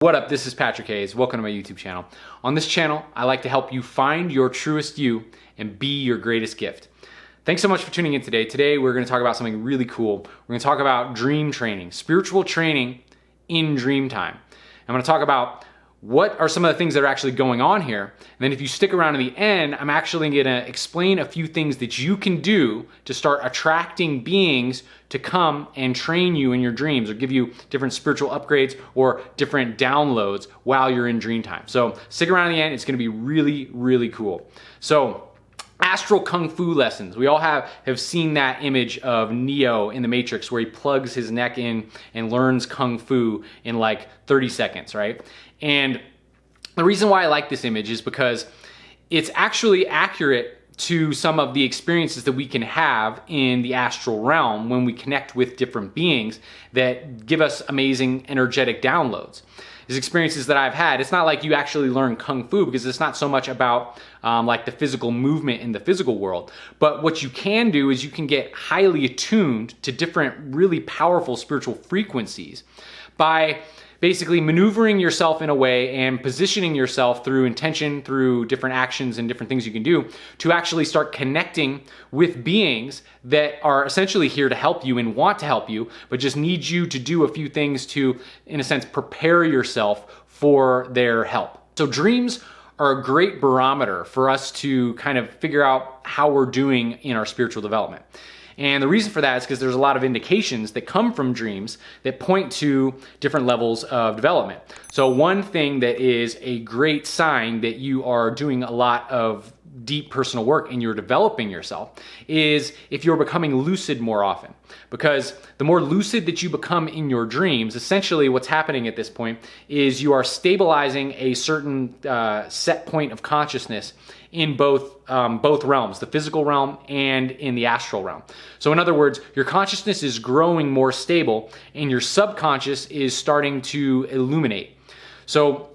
What up, this is Patrick Hayes. Welcome to my YouTube channel. On this channel, I like to help you find your truest you and be your greatest gift. Thanks so much for tuning in today. Today, we're gonna talk about something really cool. We're gonna talk about dream training, spiritual training in dream time. I'm gonna talk about what are some of the things that are actually going on here. And then if you stick around to the end, I'm actually gonna explain a few things that you can do to start attracting beings to come and train you in your dreams or give you different spiritual upgrades or different downloads while you're in dream time. So stick around to the end, it's gonna be really, really cool. So, Astral Kung Fu lessons. We all have seen that image of Neo in the Matrix where he plugs his neck in and learns Kung Fu in like 30 seconds, right? And the reason why I like this image is because it's actually accurate to some of the experiences that we can have in the astral realm when we connect with different beings that give us amazing energetic downloads. These experiences that I've had, it's not like you actually learn Kung Fu because it's not so much about like the physical movement in the physical world. But what you can do is you can get highly attuned to different really powerful spiritual frequencies by basically maneuvering yourself in a way and positioning yourself through intention, through different actions and different things you can do to actually start connecting with beings that are essentially here to help you and want to help you, but just need you to do a few things to, in a sense, prepare yourself for their help. So dreams are a great barometer for us to kind of figure out how we're doing in our spiritual development. And the reason for that is because there's a lot of indications that come from dreams that point to different levels of development. So one thing that is a great sign that you are doing a lot of deep personal work and you're developing yourself is if you're becoming lucid more often. Because the more lucid that you become in your dreams, essentially what's happening at this point is you are stabilizing a certain set point of consciousness in both realms, the physical realm and in the astral realm. So in other words, your consciousness is growing more stable and your subconscious is starting to illuminate. So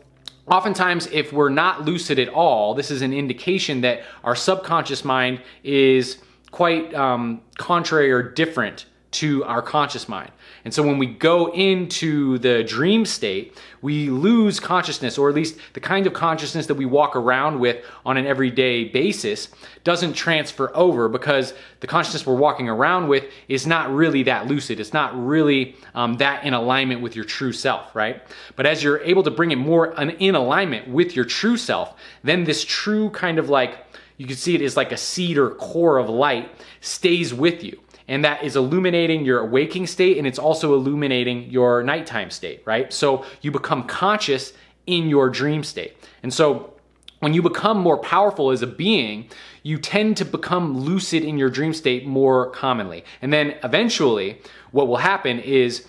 oftentimes, if we're not lucid at all, this is an indication that our subconscious mind is quite contrary or different to our conscious mind. And so when we go into the dream state, we lose consciousness, or at least the kind of consciousness that we walk around with on an everyday basis doesn't transfer over because the consciousness we're walking around with is not really that lucid. It's not really that in alignment with your true self, right? But as you're able to bring it more in alignment with your true self, then this true kind of like, you can see it as like a seed or core of light stays with you. And that is illuminating your waking state, and it's also illuminating your nighttime state, right? So you become conscious in your dream state. And so when you become more powerful as a being, you tend to become lucid in your dream state more commonly. And then eventually what will happen is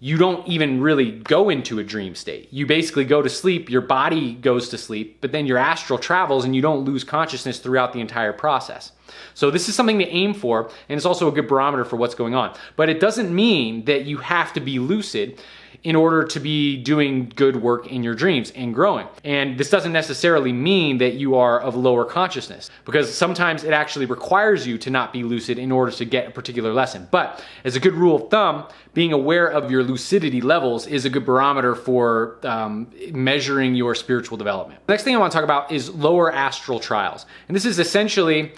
you don't even really go into a dream state. You basically go to sleep, your body goes to sleep, but then your astral travels and you don't lose consciousness throughout the entire process. So this is something to aim for, and it's also a good barometer for what's going on. But it doesn't mean that you have to be lucid in order to be doing good work in your dreams and growing. And this doesn't necessarily mean that you are of lower consciousness, because sometimes it actually requires you to not be lucid in order to get a particular lesson. But as a good rule of thumb, being aware of your lucidity levels is a good barometer for measuring your spiritual development. The next thing I want to talk about is lower astral trials. And this is essentially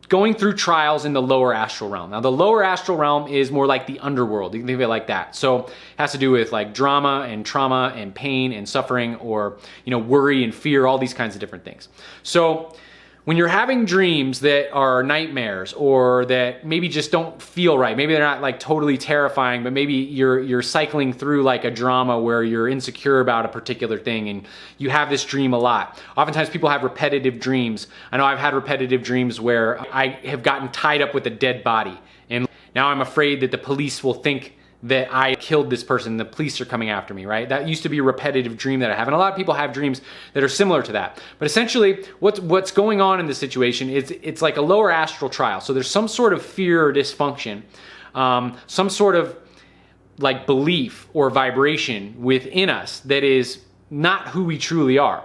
going through trials in the lower astral realm. Now, the lower astral realm is more like the underworld. You can think of it like that. So it has to do with like drama and trauma and pain and suffering, or, you know, worry and fear, all these kinds of different things. So when you're having dreams that are nightmares or that maybe just don't feel right, maybe they're not like totally terrifying, but maybe you're cycling through like a drama where you're insecure about a particular thing and you have this dream a lot. Oftentimes people have repetitive dreams. I know I've had repetitive dreams where I have gotten tied up with a dead body and now I'm afraid that the police will think that I killed this person, the police are coming after me, right? That used to be a repetitive dream that I have. And a lot of people have dreams that are similar to that. But essentially, what's going on in this situation is it's like a lower astral trial. So there's some sort of fear or dysfunction, some sort of like belief or vibration within us that is not who we truly are,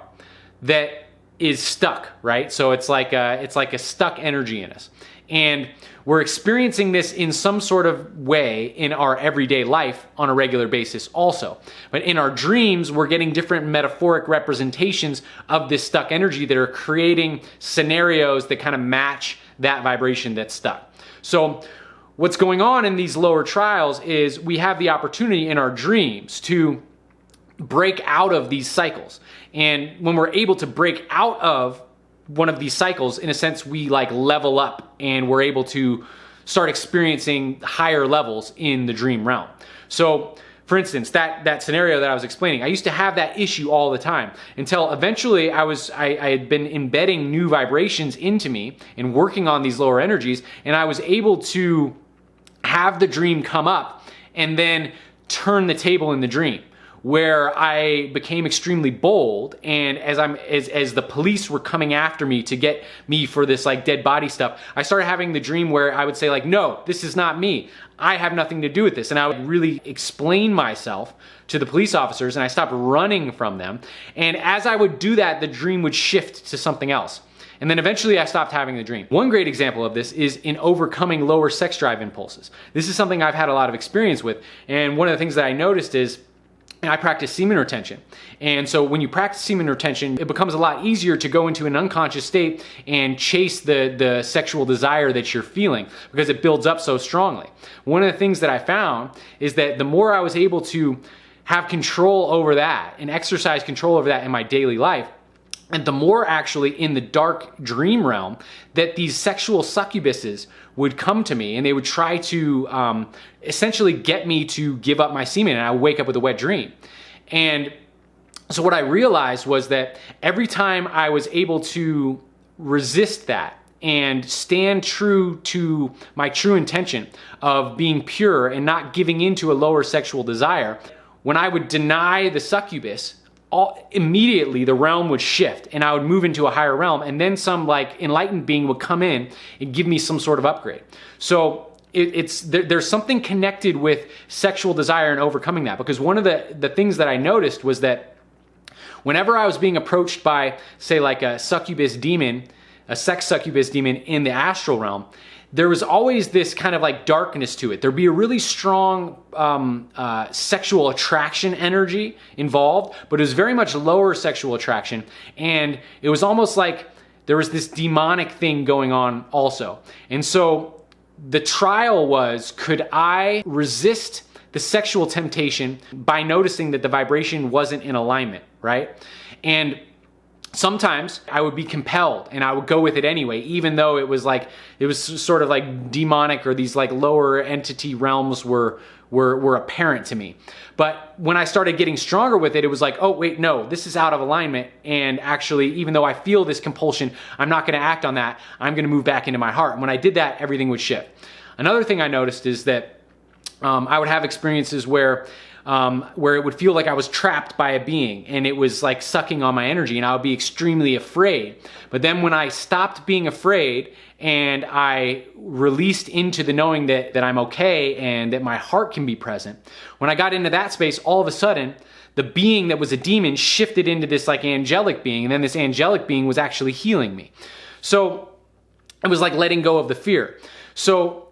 that is stuck, right? So it's like a stuck energy in us. And we're experiencing this in some sort of way in our everyday life on a regular basis also. But in our dreams, we're getting different metaphoric representations of this stuck energy that are creating scenarios that kind of match that vibration that's stuck. So what's going on in these lower trials is we have the opportunity in our dreams to break out of these cycles. And when we're able to break out of one of these cycles, in a sense, we like level up and we're able to start experiencing higher levels in the dream realm. So for instance, that scenario that I was explaining, I used to have that issue all the time until eventually I had been embedding new vibrations into me and working on these lower energies, and I was able to have the dream come up and then turn the table in the dream, where I became extremely bold, and as the police were coming after me to get me for this like dead body stuff, I started having the dream where I would say like, no, this is not me. I have nothing to do with this. And I would really explain myself to the police officers, and I stopped running from them. And as I would do that, the dream would shift to something else. And then eventually I stopped having the dream. One great example of this is in overcoming lower sex drive impulses. This is something I've had a lot of experience with. And one of the things that I noticed is, and I practice semen retention. And so when you practice semen retention, it becomes a lot easier to go into an unconscious state and chase the sexual desire that you're feeling, because it builds up so strongly. One of the things that I found is that the more I was able to have control over that and exercise control over that in my daily life, and the more actually in the dark dream realm that these sexual succubuses would come to me, and they would try to essentially get me to give up my semen, and I would wake up with a wet dream. And so what I realized was that every time I was able to resist that and stand true to my true intention of being pure and not giving into a lower sexual desire, when I would deny the succubus, immediately the realm would shift and I would move into a higher realm, and then some like enlightened being would come in and give me some sort of upgrade. So there's something connected with sexual desire and overcoming that, because one of the things that I noticed was that whenever I was being approached by, say, like a succubus demon, a sex succubus demon in the astral realm, there was always this kind of like darkness to it. There'd be a really strong sexual attraction energy involved, but it was very much lower sexual attraction. And it was almost like there was this demonic thing going on also. And so the trial was, could I resist the sexual temptation by noticing that the vibration wasn't in alignment, right? And sometimes I would be compelled and I would go with it anyway, even though it was sort of like demonic, or these like lower entity realms were apparent to me. But when I started getting stronger with it, it was like, oh wait, no, this is out of alignment. And actually, even though I feel this compulsion, I'm not going to act on that. I'm going to move back into my heart. And when I did that, everything would shift. Another thing I noticed is that I would have experiences where it would feel like I was trapped by a being and it was like sucking on my energy, and I would be extremely afraid. But then when I stopped being afraid and I released into the knowing that I'm okay and that my heart can be present, when I got into that space, all of a sudden the being that was a demon shifted into this like angelic being, and then this angelic being was actually healing me. So it was like letting go of the fear. So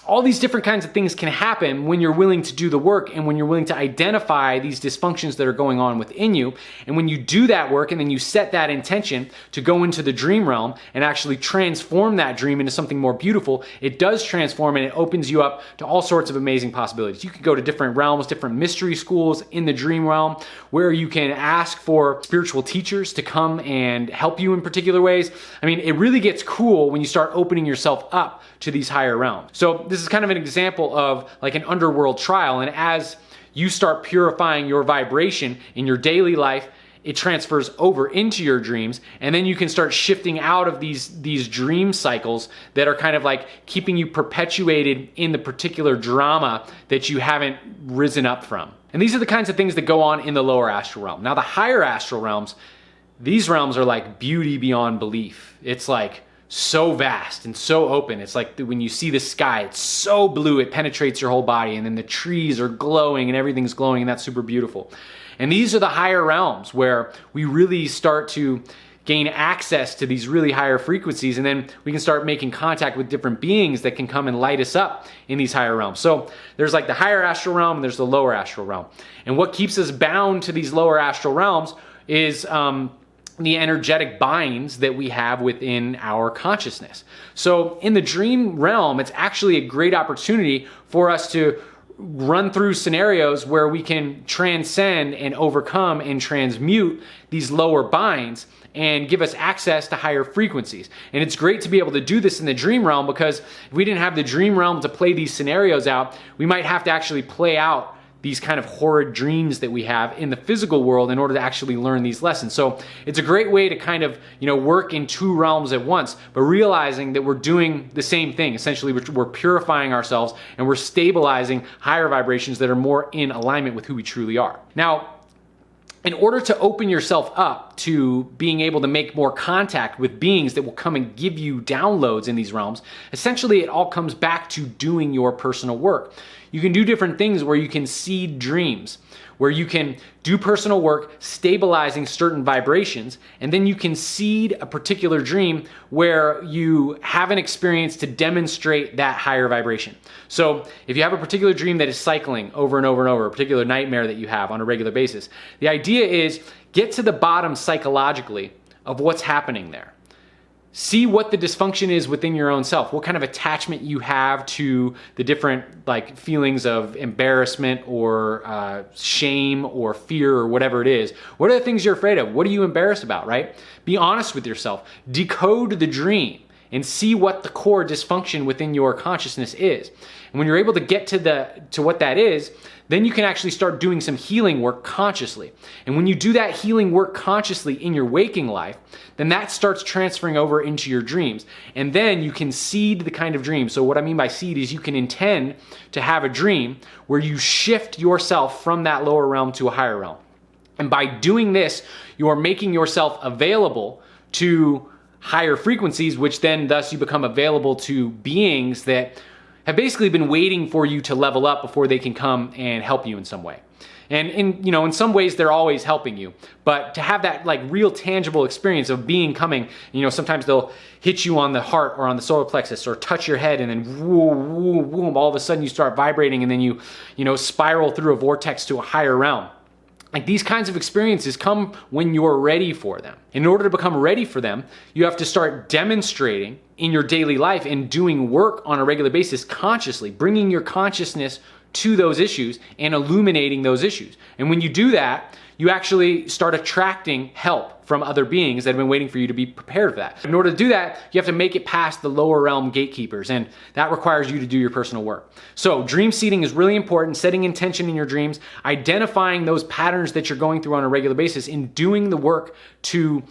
all these different kinds of things can happen when you're willing to do the work and when you're willing to identify these dysfunctions that are going on within you. And when you do that work and then you set that intention to go into the dream realm and actually transform that dream into something more beautiful, it does transform and it opens you up to all sorts of amazing possibilities. You could go to different realms, different mystery schools in the dream realm, where you can ask for spiritual teachers to come and help you in particular ways. I mean, it really gets cool when you start opening yourself up to these higher realms. So this is kind of an example of like an underworld trial, and as you start purifying your vibration in your daily life, it transfers over into your dreams, and then you can start shifting out of these dream cycles that are kind of like keeping you perpetuated in the particular drama that you haven't risen up from. And these are the kinds of things that go on in the lower astral realm. Now the higher astral realms, these realms are like beauty beyond belief. It's like so vast and so open. It's like when you see the sky, it's so blue, it penetrates your whole body, and then the trees are glowing and everything's glowing, and that's super beautiful. And these are the higher realms where we really start to gain access to these really higher frequencies, and then we can start making contact with different beings that can come and light us up in these higher realms. So there's like the higher astral realm and there's the lower astral realm. And what keeps us bound to these lower astral realms is the energetic binds that we have within our consciousness. So in the dream realm, it's actually a great opportunity for us to run through scenarios where we can transcend and overcome and transmute these lower binds and give us access to higher frequencies. And it's great to be able to do this in the dream realm, because if we didn't have the dream realm to play these scenarios out, we might have to actually play out these kind of horrid dreams that we have in the physical world in order to actually learn these lessons. So it's a great way to kind of, work in two realms at once, but realizing that we're doing the same thing. Essentially, we're purifying ourselves and we're stabilizing higher vibrations that are more in alignment with who we truly are. Now, in order to open yourself up to being able to make more contact with beings that will come and give you downloads in these realms, essentially it all comes back to doing your personal work. You can do different things where you can seed dreams, where you can do personal work stabilizing certain vibrations, and then you can seed a particular dream where you have an experience to demonstrate that higher vibration. So if you have a particular dream that is cycling over and over and over, a particular nightmare that you have on a regular basis, the idea is get to the bottom psychologically of what's happening there. See what the dysfunction is within your own self, what kind of attachment you have to the different feelings of embarrassment or shame or fear or whatever it is. What are the things you're afraid of? What are you embarrassed about, right? Be honest with yourself. Decode the dream and see what the core dysfunction within your consciousness is. And when you're able to get to what that is, then you can actually start doing some healing work consciously. And when you do that healing work consciously in your waking life, then that starts transferring over into your dreams. And then you can seed the kind of dream. So what I mean by seed is you can intend to have a dream where you shift yourself from that lower realm to a higher realm. And by doing this, you are making yourself available to higher frequencies, which then thus you become available to beings that have basically been waiting for you to level up before they can come and help you in some way. And in some ways they're always helping you, but to have that real tangible experience of being coming, sometimes they'll hit you on the heart or on the solar plexus or touch your head, and then whoom, all of a sudden you start vibrating, and then you spiral through a vortex to a higher realm. These kinds of experiences come when you're ready for them. In order to become ready for them, you have to start demonstrating in your daily life and doing work on a regular basis consciously, bringing your consciousness to those issues and illuminating those issues. And when you do that, you actually start attracting help from other beings that have been waiting for you to be prepared for that. In order to do that, you have to make it past the lower realm gatekeepers, and that requires you to do your personal work. So dream seeding is really important, setting intention in your dreams, identifying those patterns that you're going through on a regular basis, and doing the work to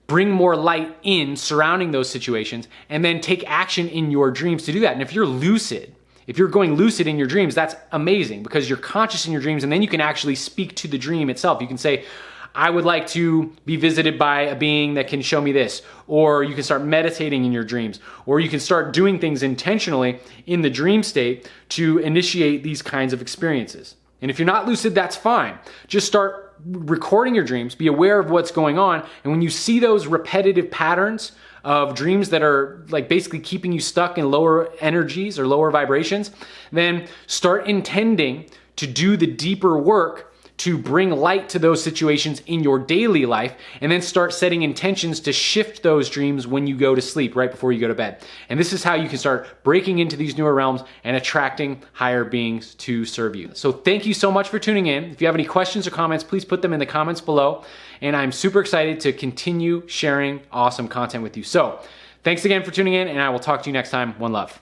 bring more light in surrounding those situations, and then take action in your dreams to do that. And if you're lucid, if you're going lucid in your dreams, that's amazing, because you're conscious in your dreams, and then you can actually speak to the dream itself. You can say, I would like to be visited by a being that can show me this. Or you can start meditating in your dreams. Or you can start doing things intentionally in the dream state to initiate these kinds of experiences. And if you're not lucid, that's fine. Just start recording your dreams, be aware of what's going on, and when you see those repetitive patterns of dreams that are basically keeping you stuck in lower energies or lower vibrations, then start intending to do the deeper work to bring light to those situations in your daily life, and then start setting intentions to shift those dreams when you go to sleep, right before you go to bed. And this is how you can start breaking into these newer realms and attracting higher beings to serve you. So thank you so much for tuning in. If you have any questions or comments, please put them in the comments below. And I'm super excited to continue sharing awesome content with you. So thanks again for tuning in, and I will talk to you next time. One love.